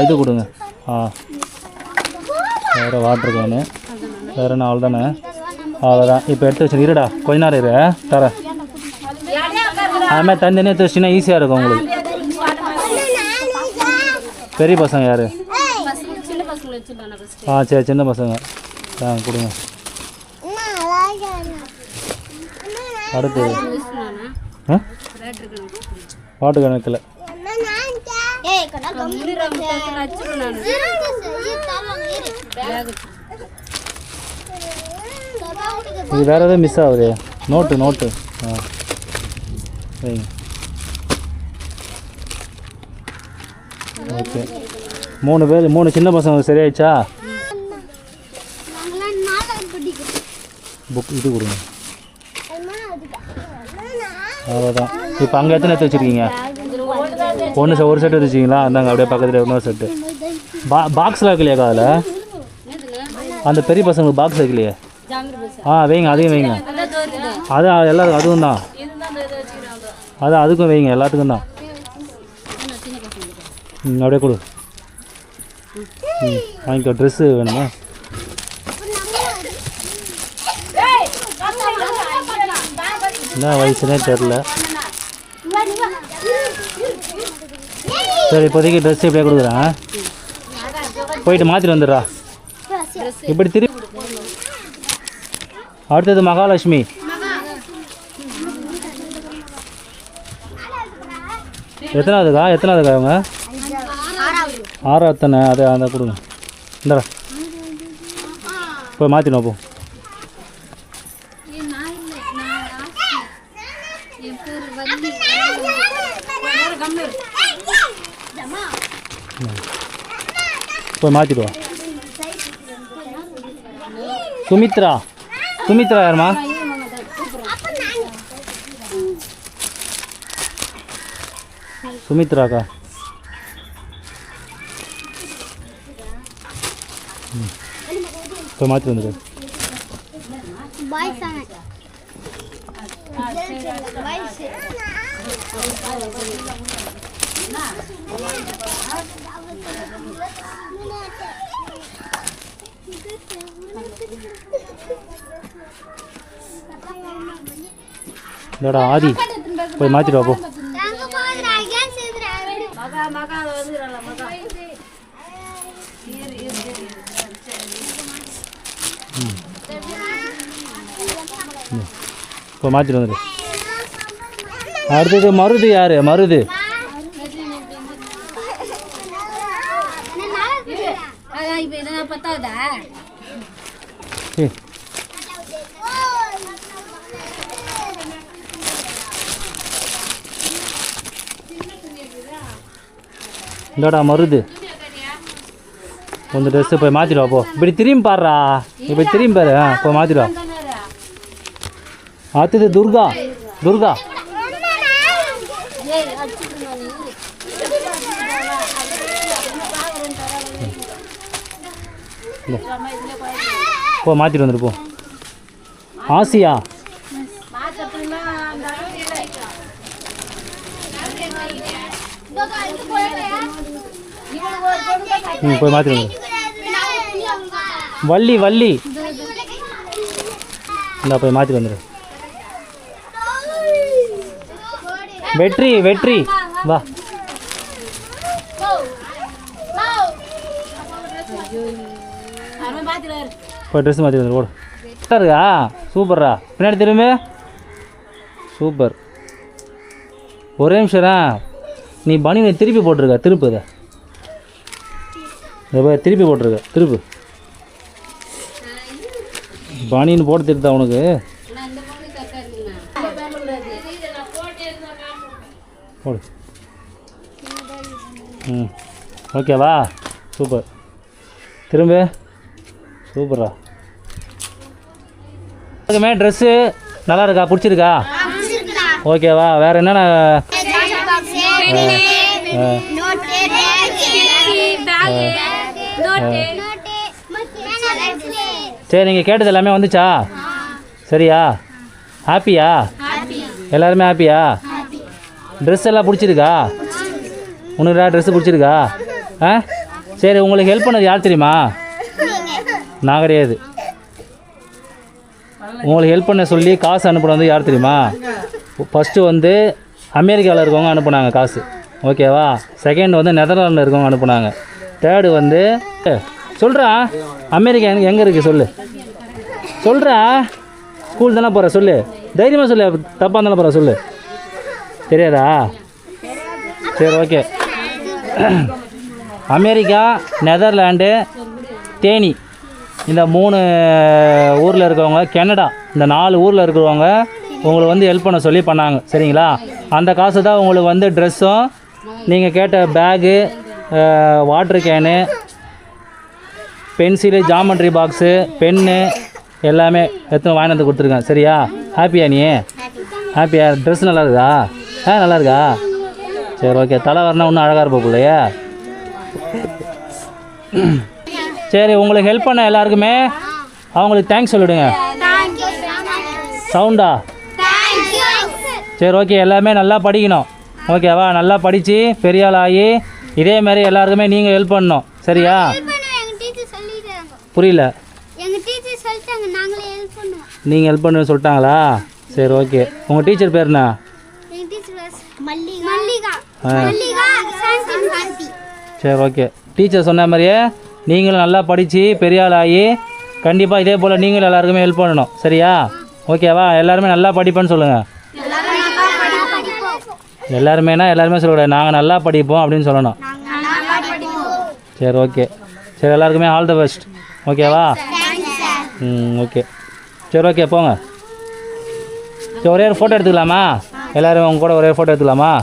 இது கொடுங்க. வேறு வாட்டர் கேனு வேறு என்ன அவ்வளோ தானே? அவ்வளோதான். இப்போ எடுத்து வச்சு இருடா, கொஞ்ச நேரம் இரு தரேன். அதுமாதிரி தனித்தனியாக எடுத்து வச்சிங்கன்னா ஈஸியாக இருக்கும் உங்களுக்கு. பெரிய பசங்க யார்? சரி, சின்ன பசங்க கொடுங்க. அடுத்து வாட்டர் கணக்கில் இது வேறு எதாவது மிஸ் ஆகுது. நோட்டு சரிங்க. ஓகே, 3 பேர் 3 சின்ன பசங்க சரியாயிடுச்சா? புக் இது கொடுங்க. அவ்வளோதான். இப்போ அங்கே எத்தனை எடுத்து வச்சுருக்கீங்க? ஒரு செட்டு வச்சுருக்கீங்களா? அந்தாங்க அப்படியே பக்கத்தில் இன்னொரு செட்டு. பாக்ஸில் வைக்கலையாக்கா? அதில் அந்த பெரிய பசங்களுக்கு பாக்ஸ் வைக்கலையே? வைங்க, அதையும் வைங்க. அது எல்லாருக்கும் அதுவும் தான். அதுக்கும் வைங்க, எல்லாத்துக்கும் தான். அப்படியே கொடு. வாங்கிக்கோ. ட்ரெஸ்ஸு வேணுமா? என்ன வயசுனே தெரில. சரி, இப்போதைக்கு ட்ரெஸ் இப்படியே கொடுக்குறேன். போயிட்டு மாற்றிட்டு வந்துடுறா. இப்படி திருப்பி. அடுத்தது மகாலட்சுமி. எத்தனாவதுக்கா அவங்க? 6வது தானே? அதை கொடுங்க. இந்தா போய் மாற்றினோம். போ. போய் மாற்றிடுவா. சுமித்ரா யாருமா? சுமித்ராக்கா. போய் மாற்றி வந்துடு. இதோட ஆதி போய் மாற்றிட்டு வா. போ. இப்போ மாற்றிட்டு வந்துடு. அடுத்தது மருது. யார் மருது? இந்தோடா மருது. கொஞ்சம் ட்ரெஸ்ஸு போய் மாற்றிடுவா. போ. இப்படி திரும்பி பாடுறா. இப்படி திரும்பி பாரு. போய் மாற்றிடுவா. அடுத்தது துர்கா. போ மாற்றிட்டு வந்துடு. போ. ஆசியா. போய் மாற்றிட்டு வந்துடு. வள்ளி. இந்தா போய் மாற்றிட்டு வந்துடு. வெற்றி வா. போய் ட்ரெஸ் மாற்றி வந்துடு. ஓடு. இருக்கா? சூப்பர்ரா. பின்னாடி திரும்ப. சூப்பர். ஒரே நிமிஷம். நீ பனியனை திருப்பி போட்டிருக்க. திருப்பு. இதை திருப்பி போட்டிருக்க. திருப்பு. பனியன் போட்டு திருத்தா உனக்கு. போடு. ஓகேவா? சூப்பர். திரும்ப. சூப்பரா. அதுக்குமே ட்ரெஸ்ஸு நல்லா இருக்கா? பிடிச்சிருக்கா? ஓகேவா? வேறு என்னென்ன? சரி, நீங்கள் கேட்டது எல்லாமே வந்துச்சா? சரியா? ஹாப்பியா? எல்லாருமே ஹாப்பியா? ட்ரெஸ் எல்லாம் பிடிச்சிருக்கா? உனக்கு ட்ரெஸ்ஸு பிடிச்சிருக்கா? ஆ சரி, உங்களுக்கு ஹெல்ப் பண்ணது யார் தெரியுமா? நான் கிடையாது. உங்களுக்கு ஹெல்ப் பண்ண சொல்லி காசு அனுப்புனது வந்து யார் தெரியுமா? ஃபஸ்ட்டு வந்து அமெரிக்காவில் இருக்கவங்க அனுப்புனாங்க காசு, ஓகேவா? செகண்ட் வந்து நெதர்லாண்டில் இருக்கவங்க அனுப்புனாங்க. தேர்டு வந்து சொல்கிறா அமெரிக்கா எனக்கு எங்கே இருக்குது சொல்லு. சொல்கிறா, ஸ்கூல் தானே போகிற சொல்லு, தைரியமாக சொல்லு, தப்பாக இருந்தாலும் போகிற சொல்லு. தெரியாதா? சரி ஓகே. அமெரிக்கா, நெதர்லாண்டு, தேனி, இந்த 3 ஊரில் இருக்கவங்க, கனடா, இந்த 4 ஊரில் இருக்கிறவங்க உங்களுக்கு வந்து ஹெல்ப் பண்ண சொல்லி பண்ணாங்க, சரிங்களா? அந்த காசு தான் உங்களுக்கு வந்து ட்ரெஸ்ஸும், நீங்கள் கேட்ட bag, water can, pencil, geometry box, pen எல்லாமே எத்தனை வாங்கி வந்து கொடுத்துருக்கேன், சரியா? ஹாப்பியா நீ? ஹாப்பியா? ட்ரெஸ் நல்லா இருக்குதா? நல்லா இருக்கா? சரி ஓகே. தலை வரனா இன்னும் அழகாக இருப்போக்குள்ளையே. சரி, உங்களுக்கு ஹெல்ப் பண்ண எல்லாருக்குமே அவங்களுக்கு தேங்க்ஸ் சொல்லிவிடுங்க. சவுண்டா? சரி ஓகே. எல்லாமே நல்லா படிக்கணும், ஓகேவா? நல்லா படித்து பெரிய ஆள் ஆகி இதேமாரி எல்லாருக்குமே நீங்கள் ஹெல்ப் பண்ணணும், சரியா? புரியல. நீங்கள் ஹெல்ப் பண்ண சொல்லிட்டாங்களா? சரி ஓகே. உங்கள் டீச்சர் பேர் என்ன? சரி ஓகே. டீச்சர் சொன்ன மாதிரியே நீங்களும் நல்லா படித்து பெரிய ஆள் ஆகி கண்டிப்பாக இதே போல் நீங்களும் எல்லாருக்குமே ஹெல்ப் பண்ணணும், சரியா? ஓகேவா? எல்லாருமே நல்லா படிப்பேன்னு சொல்லுங்கள். எல்லாருமேனா எல்லாருமே சொல்லக்கூடாது, நாங்கள் நல்லா படிப்போம் அப்படின்னு சொல்லணும். சரி ஓகே. சரி, எல்லாருக்குமே ஆல் த பெஸ்ட், ஓகேவா? ஓகே. சரி ஓகே, போங்க. சரி, ஒரே ஒரு ஃபோட்டோ எடுத்துக்கலாமா? எல்லோரும் உங்க கூட ஒரே ஃபோட்டோ எடுத்துக்கலாமா?